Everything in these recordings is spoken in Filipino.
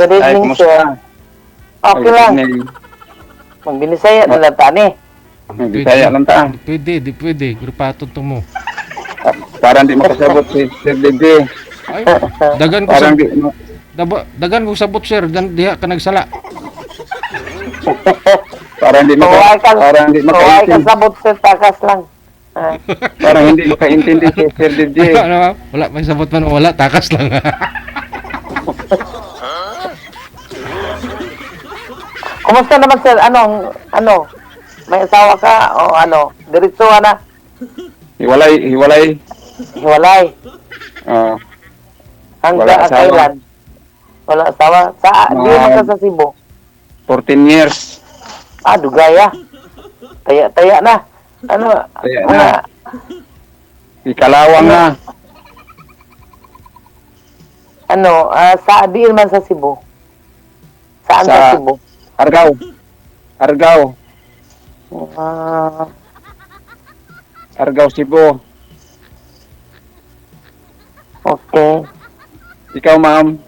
Good Ay, evening, kumusta? sir. Okay Ay, lang. evening. Magbinisaya na lang tani. Bisaya lang ta. Di pwede. Grupato to mo. Parang di makasabot si Sir DJ. Ay, dagan ko sa Parang di dagan ko sabot sir, dan diha ka nagsala. parang di Kawai ka, parang di kawai ka makaintindi. sabot sir, takas lang. Ah, Parang hindi makaintindi si Sir DJ. Ano ba? Wala may sabot man wala, takas lang. Kumusta naman sir? Ano? May asawa ka o ano? Diretso na. Hiwalay. Hiwalay. Ah, Hanggang Wala asawa. kailan? Wala asawa. Di man ka sa Cebu. 14 years. Dugaya. Taya na. Ano? Taya Mga, na. Ikalawang na. di man sa Cebu. Saan sa Sa- Cebu? Argao. Ah, Argao, Cebu. okay. Ikaw, ma'am.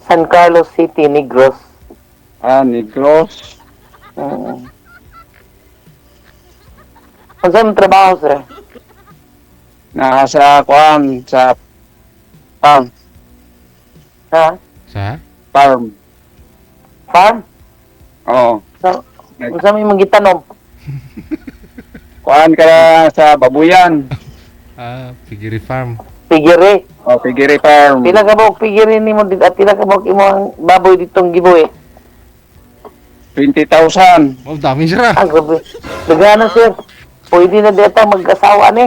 San Carlos City, Negros. Negros. Mm. Kung saan mo trabaho, sir? Nasa Kuan, sa farm. Ha? Sa? Farm. Farm? Oo. Kung saan mo magitanom? Kuan ka na sa Babuyan. Pigiri Farm. Pigiri. Pigiri Farm. Pila ka ba pigiri ni mo dito? At pila ka ba imo ang baboy ditong giboy? 20,000. Oh, dami sir ah. Grabe. Dagana, sir. Pwede na dito mag-asawa ni.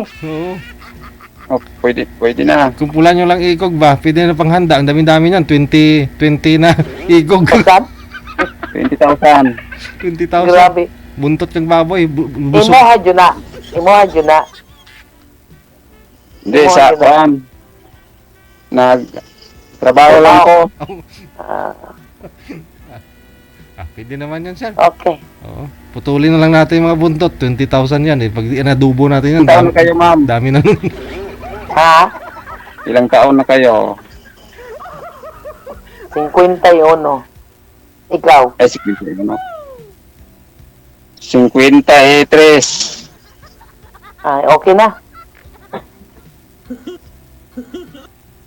Oo. Pwede na. Kumpulan nyo lang ikog ba? Pwede na panghanda. Ang dami-dami niyan. 20 na ikog. Saan? 20,000. 20,000. Grabe. Buntot yung baboy. Imo Busog. hadyo na. Hindi, Oo, sa yun na. Kuan. Trabaho lang ko. Pwede naman yan sir. Okay. Oo. Putulin na lang natin yung mga buntot. 20,000 yan eh. Pag nadubo natin yan. Ilang taon na kayo, ma'am? Dami na nun. Ha? Ilang taon na kayo? 51. Ikaw? Ay, 50, ano? 53. Ay, okay na.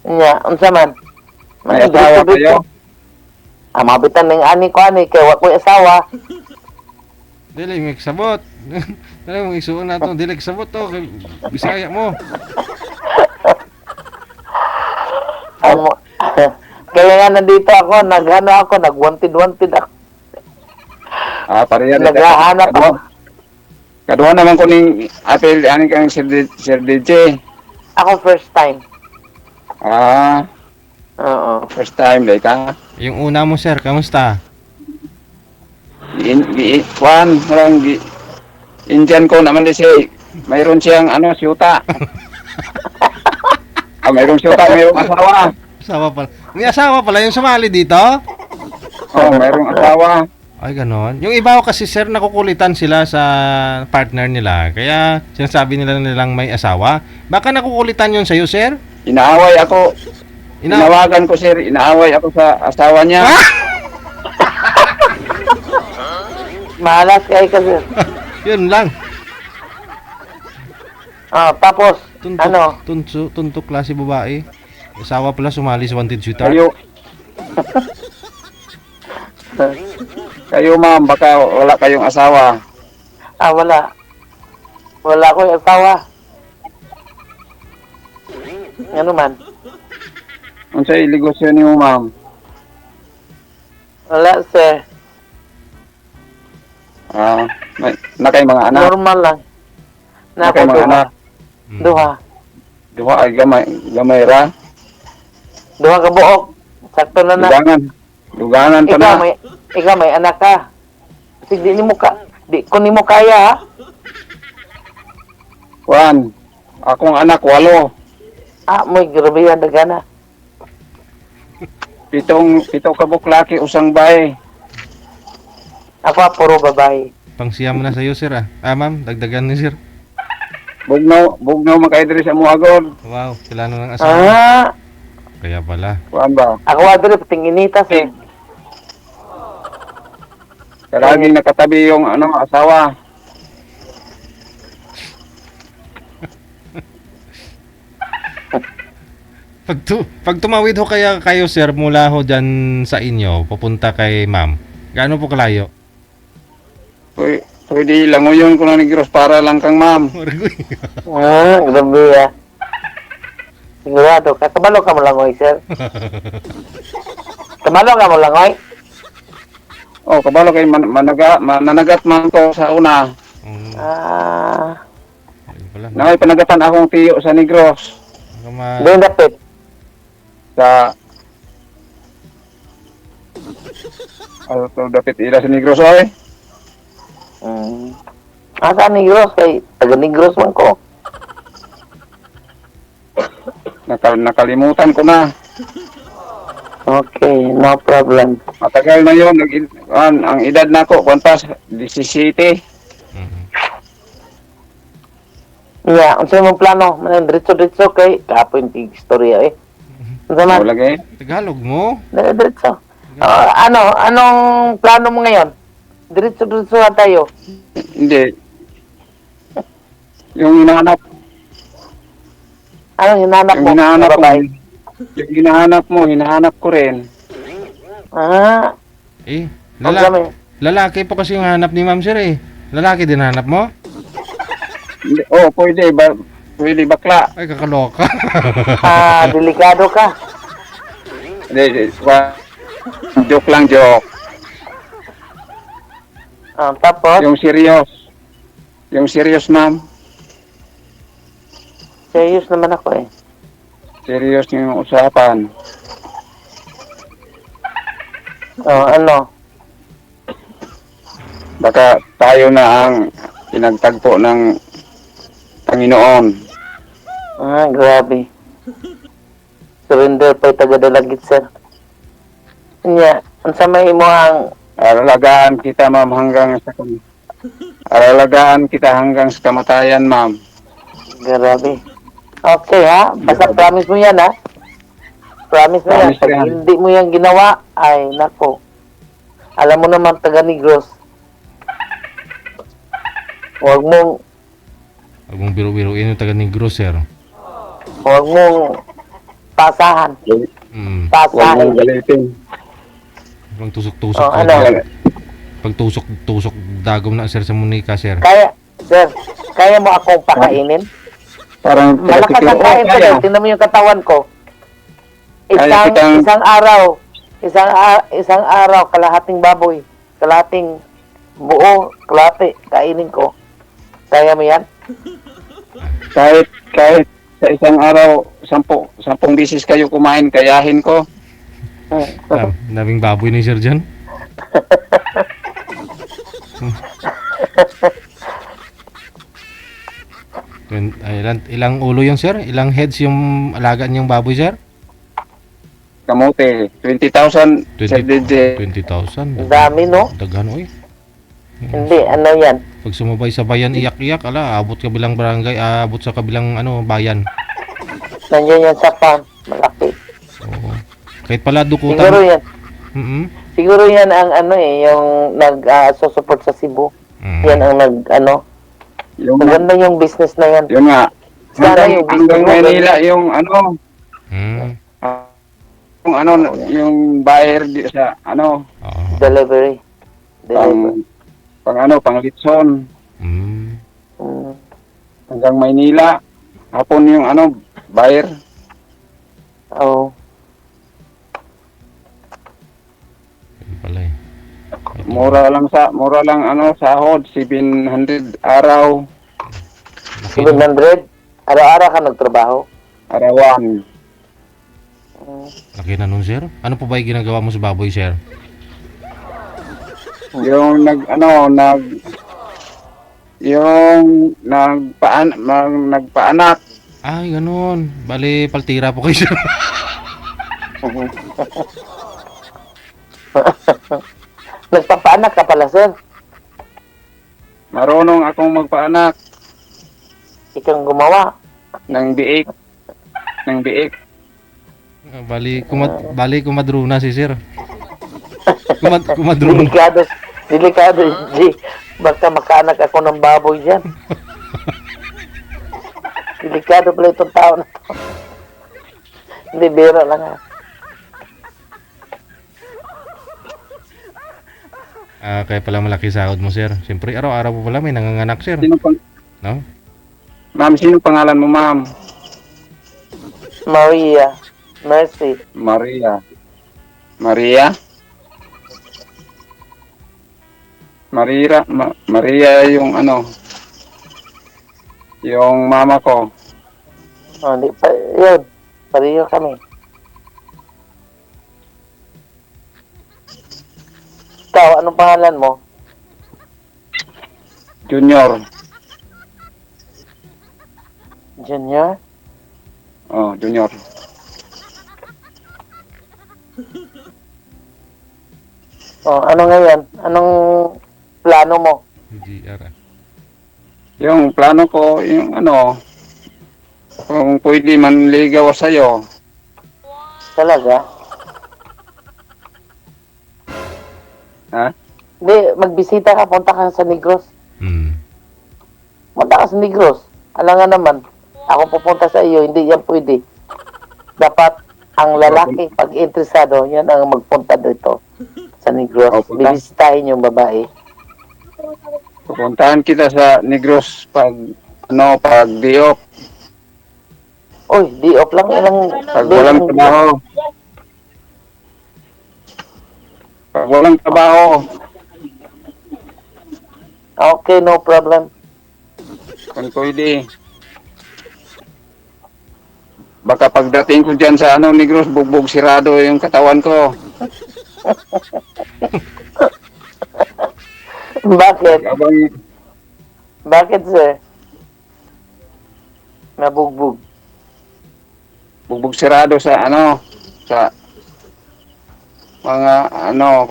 Nya, unsa man? May asawa kayo? Mabitan ng ani ko kay wa ko'y asawa. Dili, may kasabot. Dili, may isuon na ito. Dili, kasabot to. Bisaya mo. Amo. Kaya nga nandito ako, nag-wanted ako. Pareha. Naghahanap ako. Kaduha naman ko ni apel ani kang Sir DJ. Ako first time. Oo. First time like ka. Yung una mo sir, kamusta? Kuan, Indian ko naman di siya. Mayroon siyang siyuta. Mayroong siyuta, mayroong asawa. Asawa pala. May asawa pala yung sumali dito? Mayroong asawa. Ay, ganon. Yung iba ko kasi sir, nakukulitan sila sa partner nila. Kaya sinasabi nila nilang may asawa. Baka nakukulitan yun sa'yo, sir? Inaaway ako. Inawagan ko, sir. Inaaway ako sa asawa niya. Malas kay kasi. Yun lang. Tapos, Tuntok klase babae. Asawa pala sumali sa Wanted Sweetheart. Kayo, ma'am, baka wala kayong asawa. wala. Wala ko'y asawa. Ano man? Ano sa iligosyo niyo, ma'am? Wala, sir. Na kay mga anak. Normal lang. Na kay mga anak. Duha. Duha ay gamay ra. Duha ka buok. Sakto na na. Dugangan pa na. Ikaw may anak ka. Kasi di ko nimo kaya ha. Juan, akong anak 8. May grabe yan dagana. 7 ka buklaki usang bay. Ako puro babae. Pangsiyam na sa'yo, sir ah. Ma'am, dagdagan ni sir. Bugnaw makaidri sa muagod. Wow, sila na ng asawa. Kaya pala. Juan ba? Ako adre pating initas eh. Laging nakatabi yung ano, asawa. Pag tumawid ho kaya kayo sir mula ho dyan sa inyo, papunta kay ma'am, gaano po kalayo? Pwede langoyon ko na negros para lang kang ma'am. Grabe ah. Sigurado ka. Kabalo ka mo langoy, sir. Kabalo ka mo langoy. Oh, kabalo kay mananagat man ko sa una. Ayun pala. Nakay panagatan akong tiyo sa negros. Doon dapit. Sa dapit ila sa negros oy. Asa Negros kay taga Negros man ko. Nakalimutan ko na. Okay, no problem. Matagal na yun. Ang edad na ko, kwantas, 17. Yeah, unsa imong plano? Man diretso kay kapoy tig istorya eh. Unsa man? Lagi. Tagalog mo? Diretso. Anong plano mo ngayon? Diretso na tayo. Hindi. Yung hinahanap. Anong hinahanap Yung mo? hinahanap mo. Babae? Yung hinahanap mo, hinahanap ko rin. Lalaki po kasi yung hanap ni ma'am sir eh. Lalaki din hanap mo? Hindi. Oh, pwede. Pwede bakla. Ay, kakaloka. Delikado ka. Hindi. Joke lang, joke. Tapos, Yung serious. Yung serious, ma'am. serious naman ako eh. Serious yung usapan. Ano? Baka tayo na ang pinagtagpo ng Panginoon. Grabe. Surrender pa'y taga-dalagit, sir. Nya, unsa may imo ang Alalagaan kita, ma'am, Alalagaan kita hanggang sa kamatayan, ma'am. grabe. Okay ha, basta promise mo yan ha. Promise mo yan. Promise Pag yan. hindi mo yan ginawa, ay nako. Alam mo naman taga Negros. Huwag mong Huwag mong biru-biruin yung taga Negros sir. Huwag mong pasahan. Huwag mong galitin. Huwag tusok-tusok. Pag tusok dagom na sir sa Monica sir. Kaya mo akong pakainin? Parang Malakas ang kain ko doon. Tingnan mo yung katawan ko. Isang araw, kalahating baboy. Kalahating buo, kalahati, kainin ko. Kaya mo yan? Kahit sa isang araw, 10 bisis kayo kumain, kayahin ko. Daming baboy ni sir dyan. Ilang ulo yung sir? Ilang heads yung alagaan niyong baboy sir? Kamote, 20,000. 20,000. Ang dami, no? Daghan oy. Hindi, ano yan? Pag sumabay sa bayan, iyak-iyak, abot kabilang barangay, abot sa kabilang bayan. Nandiyan yan sa farm. Malaki. Oo. Kahit pala dukutan. Siguro yan. Siguro yan ang yung nag-support sa Cebu. Yan ang maganda yung business na yan. Yun nga. Sana yung Hanggang Manila yung yung buyer sa delivery. Pang Litson. Hanggang Maynila. Hapon yung buyer. Oo. Pala eh. Mura lang sahod, 700 araw. 700? Araw-araw ka nagtrabaho? Arawan. Laki na nun sir. Ano po ba yung ginagawa mo sa baboy sir? Yung nagpaanak. Ay, ganun. Bali, paltira po kayo sir. Nagpapaanak ka pala, sir. Marunong akong magpaanak Ikaw ang gumawa. ng biik. Bali, kumadruna si sir. Kumadruna. Delikado, G. Baka makaanak ako ng baboy dyan. Delikado pala itong tao na to. Hindi, bira lang ha. Kaya pala malaki sahod mo, sir. Siyempre, araw-araw po pala may nanganganak, sir. Sino pang, No? ma'am, sino pangalan mo, ma'am? Maria. Mercy. Maria. Maria? Maria yung ano, yung mama ko. Oh, di pa, yun. Pareho kami. Ikaw, anong pangalan mo? Junior. Junior? Oh, Junior. Oh, ano ngayon? Anong plano mo? GR. Yung plano ko, yung ano, kung pwede manligaw sa'yo. Talaga? Ha? Hindi, magbisita ka, punta ka sa Negros. Hmm. Punta ka sa Negros. Alam nga naman, ako pupunta sa iyo, hindi yan pwede. Dapat ang lalaki, pag interesado, yan ang magpunta dito sa Negros. Oh, punta. Bibisitahin yung babae. Pupuntahan kita sa Negros pag, ano, pag diop, Uy, di off lang ilang... pag walang trabaho. Pag walang trabaho, Okay, no problem. kung pwede. Baka pagdating ko dyan sa ano, Negros, bugbog sirado yung katawan ko. Bakit? Abang, Bakit, sir? Nabugbog. bugbog sirado sa ano, sa mga ano,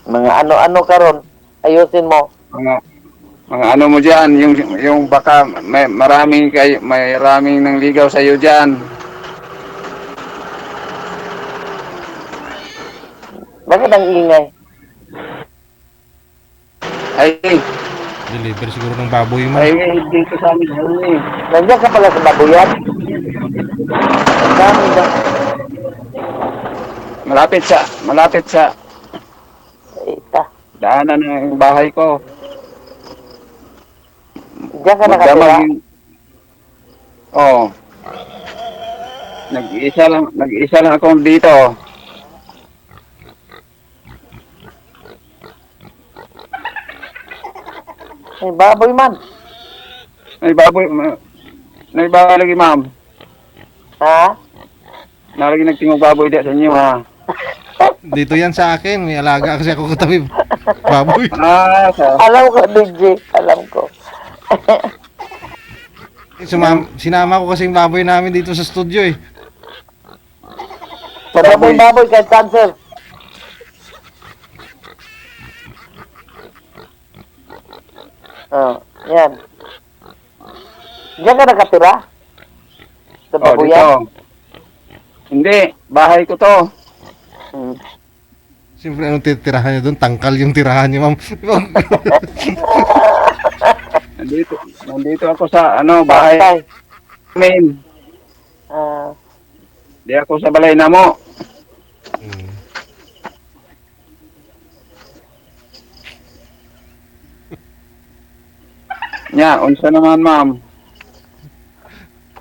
Mga ano-ano karon, ayusin mo. mga ano mo diyan, yung baka may maraming nang ligaw sa iyo diyan. Bakit ang ingay? Ay, Deliver siguro ng baboy mo. ay dito sa amin eh. Nandiyan ka pala sa babuyan? Ang dami na. Malapit sa Ita. daanan ng bahay ko. Diyan ka nakatira? Magdamag oh. Nag-iisa lang ako dito. May baboy man. May baboy, may baboy lagi ma'am. Ha? Nalagi nagtingog baboy di sa inyo ha. Dito yan sa akin. May alaga kasi ako katabi. Baboy. Alam ko, DJ. Alam ko. Sinama ko kasi yung baboy namin dito sa studio eh. Baboy kahit cancer. Oh, yan. Diyan ka nakatira? Sa Oh, dito. babuyan? Hindi, bahay ko to. Hmm. Siyempre, anong titirahan niya doon? Tangkal yung tirahan niya, ma'am. Nandito ako sa ano, bahay Patay. namin. Ah, Di ako sa balay na mo. Hmm. Nya, unsa naman ma'am?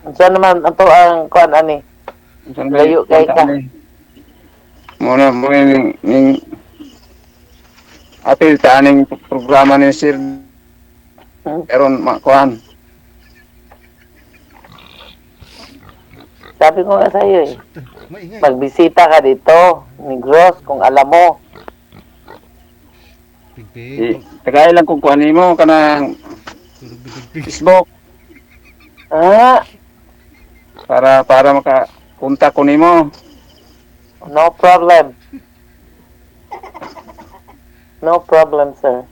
saan naman ito ang kuan ani? Unsa naman? Layo kay ka. Muna mo ning apil ta ning programa ni Sir Eron Makuan. Sabi ko nga sa iyo eh. Maingay. Magbisita ka dito, Negros, kung alam mo. Pigpig. Tagay lang kung kuan nimo kanang Pigpig. Facebook Ah, para makakontak ko nimo. no problem. No problem, sir.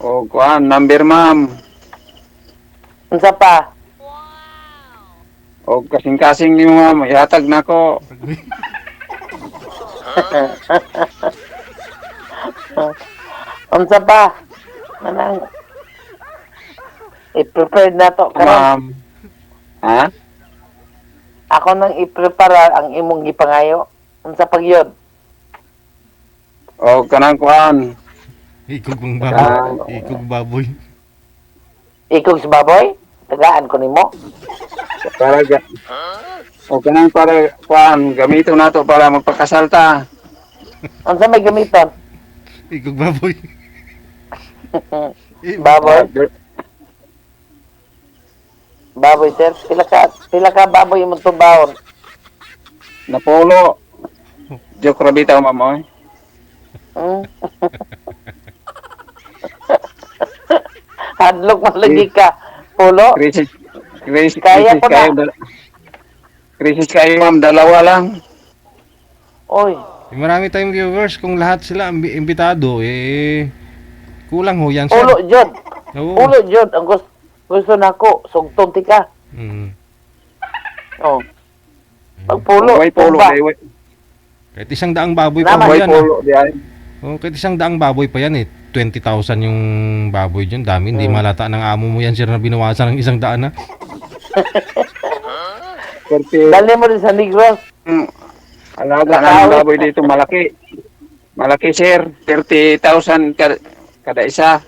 O kuan number ma'am. Unsa pa? O kasing-kasing niyo ma'am, ihatag na ko. Unsa pa? Manang i-prepare na to karon. Ma'am. Ha? Ako nang i-prepare ang imong gipangayo. Unsa pag yun? O kanang kuan. Ikog ng baboy. Ikog baboy. Ikog sa baboy? Tagaan ko nimo. Para o kanang para kuan, gamito na to para magpakasalta. Unsa may gamiton? Ikog baboy. Baboy? Baboy, sir. Pila ka baboy imong tubahon? Napolo. Joke rabita ma'am oy. Hmm? Hadlok man lagi ka. Pulo? Krisis Kaya ko na. kayo. Krisis kayo ma'am, dalawa lang. Oy, Marami tayong viewers. Kung lahat sila imbitado, kulang ho yan, sir. pulo jud. Oo. Pulo jud ang gusto nako sugtong tika. Mm. Oh. Pag pulo, Way polo, tumba. way Kahit isang daang baboy pa Naman. ho way yan. polo di ay. Oh, kahit isang daang baboy pa yan 20,000 yung baboy dyan. Dami. Hindi malata ng amo mo yan, sir, na binawasan ng isang daan na. Porque Dali mo rin sa Negros. alaga na ng baboy dito malaki. Malaki sir, 30,000 kada isa.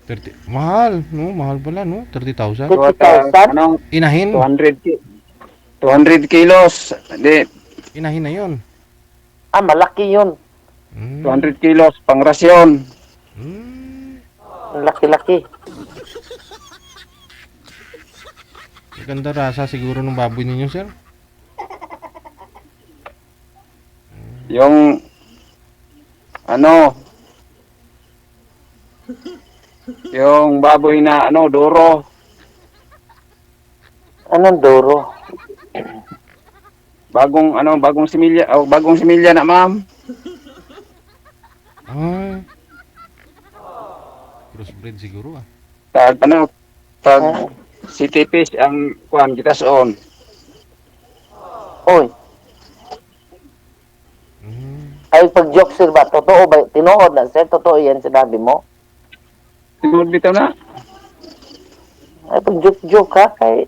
30. Mahal. No? Mahal pala, no? 30,000. 30,000? Anong Inahin. 200 kilos. Di, Inahin na yun. Ah, malaki yun. Mm. 200 kilos pang rasyon. Mm. Ang laki-laki. Ganda rasa siguro ng baboy ninyo, sir. Yung ano yung baboy na duro. Anong duro? Bagong similya na ma'am. Ah. Crossbreed siguro ah. Tag city fish ang kuan kita on. Oy, Mm. ay pag-joke sir ba? Totoo ba? Tinuod na sir? Totoo yan sinabi mo? Tinod bitaw na. Ay pag-joke ha? Kay,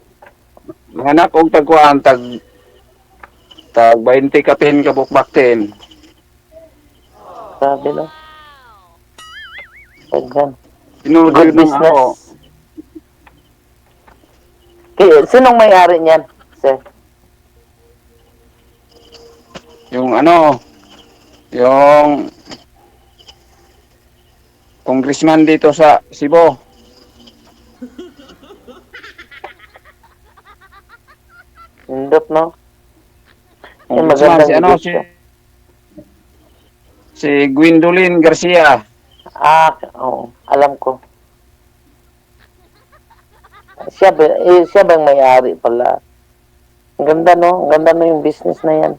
Manganak og tagkuan tag 20 kapin ka bukbaktin. sabi no? Paggan. Tinod Good yun ng ako. business. Sinong may-ari niyan, sir? Yung congressman dito sa Cebu. Indot, no? Ay, Congressman magandang si negosyo. si Gwendolyn Garcia. Ah, oo. Alam ko. Siya ba yung may-ari pala? Ang ganda, no? Ang ganda no yung business na yan.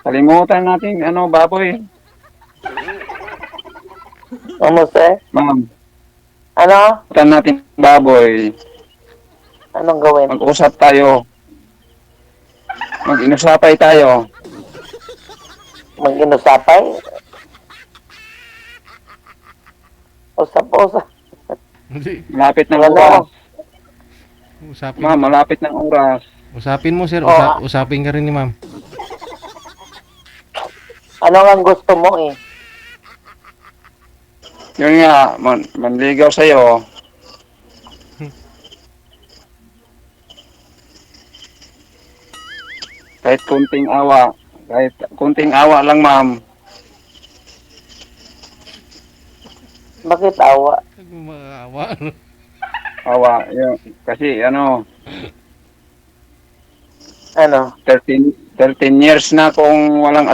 Kalimutan natin baboy. Ano, sir? Ma'am, Ano? kalimutan natin baboy. Anong gawin? Mag-usap tayo. Mag-inusapay tayo. Mag-inusapay? Usap-usap. Hindi. Malapit ng Wala. oras. Usapin. Ma'am, malapit ng oras. Usapin mo, sir. Oh. Usapin ka rin ni ma'am. Ano ang gusto mo eh? Yun nga, manligaw sa'yo. Kahit kunting awa lang ma'am. Bakit awa? Maawa. Awa, yun. Kasi Ano? 13 years na kung walang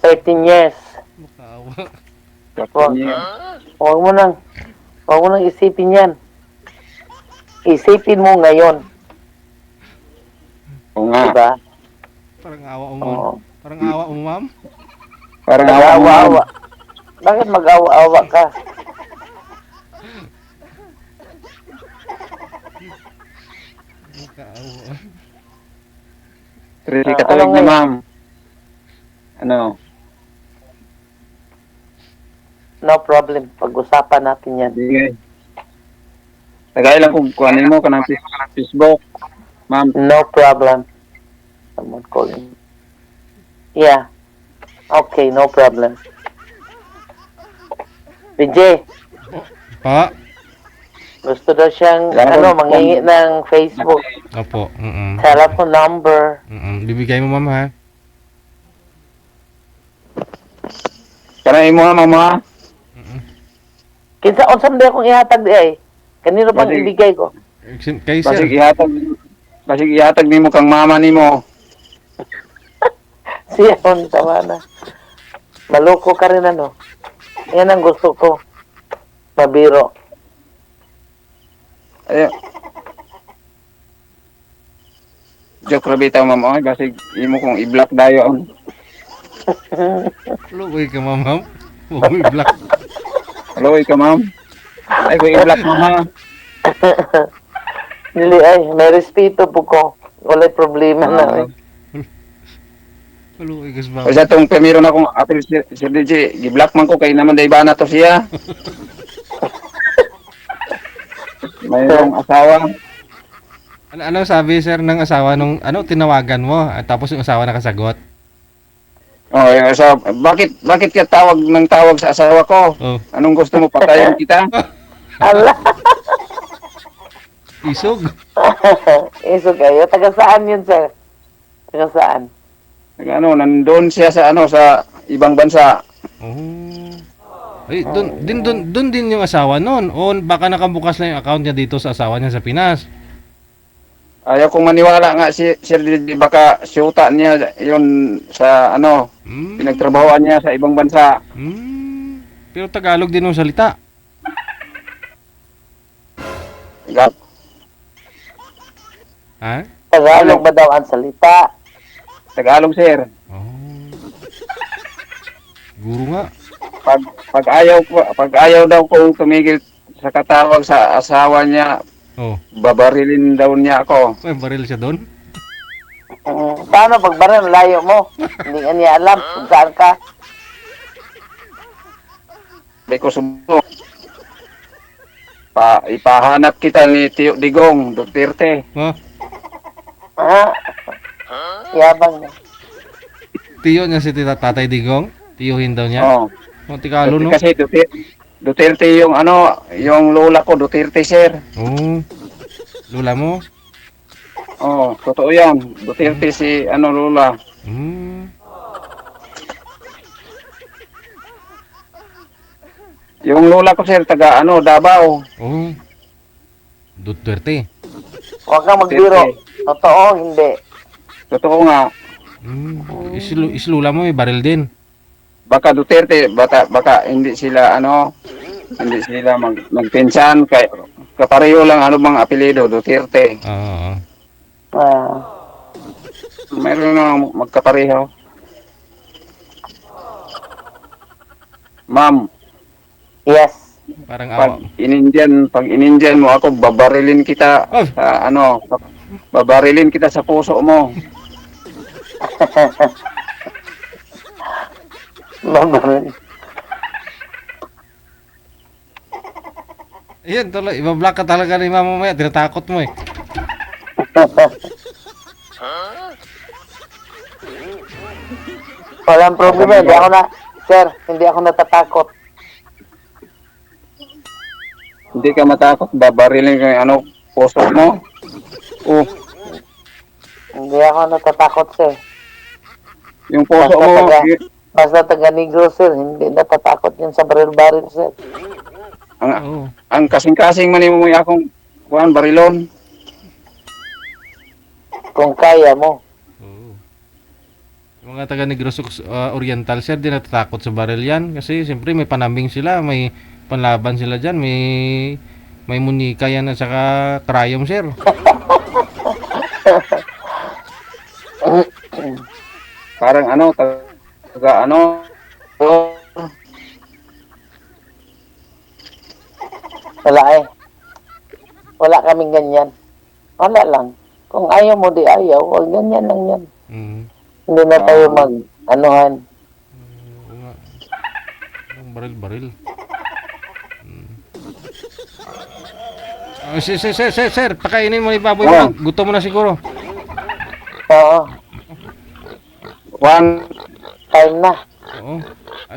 13 years. Maawa. 13 years. Huwag mo nang isipin yan. Isipin mo ngayon. Oo nga. Diba? Parang awa mo, ma'am. Oo. Parang awa mo, ma'am. Parang awa mo, ma'am. Nag-aawa-awa. Bakit mag-awa-awa ka? Trisi Ah, katuig ano na ngayon? ma'am. Ano? No problem. Pag-usapan natin yan. Sige. Tagay lang kung kuhanin mo ka ng Facebook. Ma'am, No problem. Someone calling. Yeah. Okay, no problem. PJ, Pa? gusto daw siyang, mangingi ng Facebook. Opo. Telephone number. Bibigay mo, ma'am, ha? kanay mo ha, ma'am ha? Kinsa unsam di akong ihatag di ay. Kanino bang Basig. ibigay ko? Kay Basig sir. ihatag nimo kang mama nimo. Siya on tama na. Maloko ka rin ano. Yan ang gusto ko. Mabiro. Ayo. Joke ra bitaw ma'am oy, basig imo kong i-block dayon. Lugoy ka, ma'am. Huwag mo i-block. Hello, ka ma'am. Ay ko i-block mo ha. Dili ay, may respeto po ko. Wala problema na. Ah. Lugoy ka, ma'am. Kasi itong primero na kong apel si DJ, gi-block man ko kay naman day ba na to siya. Mayroong asawa. Ano sabi, sir, ng asawa nung, tinawagan mo? At tapos yung asawa nakasagot? Oh, yung asawa, bakit ka tawag ng tawag sa asawa ko? Oh. Anong gusto mo patayin kita? Ala. Isog. Iso kayo. Taga saan yun, sir? Taga saan? Ano, nandoon siya sa sa ibang bansa. Oh. Ay, doon din yung asawa noon. O baka nakabukas na yung account niya dito sa asawa niya sa Pinas. Ayaw kong maniwala nga si Sir DJ, baka siyuta niya yun sa pinagtrabahoan niya sa ibang bansa. Pero Tagalog din yung salita. Ha? Tagalog ba daw ang salita? Tagalog, sir. Oh. Guro nga. Pag ayaw daw kong tumigil sa katawag sa asawa niya, Oh. babarilin daw niya ako. May baril siya doon. Paano pag barang layo mo? Hindi nga niya alam kung saan ka. Sabi ko subo. Ipahanap kita ni Tio Digong, Duterte. Oh. Ha? Yabang niya. Tiyo niya si Tatay Digong. Tiyuhin daw niya. Oh. Oh, tikalo, no? Kasi Duterte yung yung lola ko, Duterte, sir. Oh. Lula mo? Oh, totoo yan. Duterte si lola. Yung lola ko, sir, taga Davao. Oh. Duterte. Huwag kang magbiro. Totoo, hindi. Totoo nga. Islula mo, may baril din. Baka Duterte, baka hindi sila hindi sila magpinsan kay kapareho lang bang apelyido, Duterte. Oo. Mayroon na magkapareho. Ma'am, Yes. Parang awa. pag inindian mo ako, babarilin kita Oh. sa babarilin kita sa puso mo. Mabaril. Ayan, tuloy. Ibablock ka talaga ni mama mamaya. Tinatakot mo eh. Walang problema. Hindi ako natatakot. Hindi ka matakot, babarilin ko yung puso mo. Oh, Hindi ako natatakot, sir. yung puso mo, Basta taga Negro, sir. Hindi natatakot yun sa baril-baril, sir. Oo. ang kasing-kasing man mo yung akong barilon. Kung kaya mo. Oo. Yung mga taga Negros Oriental, sir, di natatakot sa baril yan. Kasi siyempre may panambing sila, may panlaban sila dyan, may munika yan at saka krayom, sir. Parang taga Wala kaming ganyan. Wala lang. Kung ayaw mo, di ayaw. Huwag ganyan lang yan. Mm. Hindi na tayo mag-anuhan. Oo nga. Ang baril-baril. Sir, pakainin mo ni baboy mo. Gutom mo na siguro. Oo. One, Time na. Oo.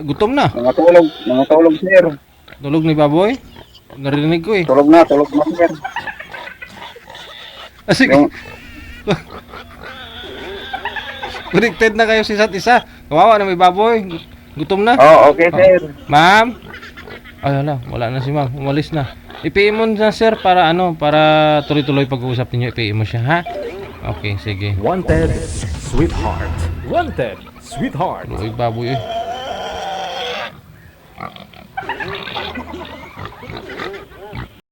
Gutom na. mga tulog, sir. Tulog ni baboy. Narinig ko eh. Tulog na, sir. Sige. Yung, Connected na kayo sa isa't isa. Kawawa na may baboy. Gutom na. okay, sir. Ma'am? Ay, wala na si ma'am. Umalis na. I-PM mo na sir para para tuloy-tuloy pag-uusap ninyo. I-PM mo siya, ha? Okay, sige. Wanted, sweetheart. Wanted, sweetheart. Uy, baboy eh.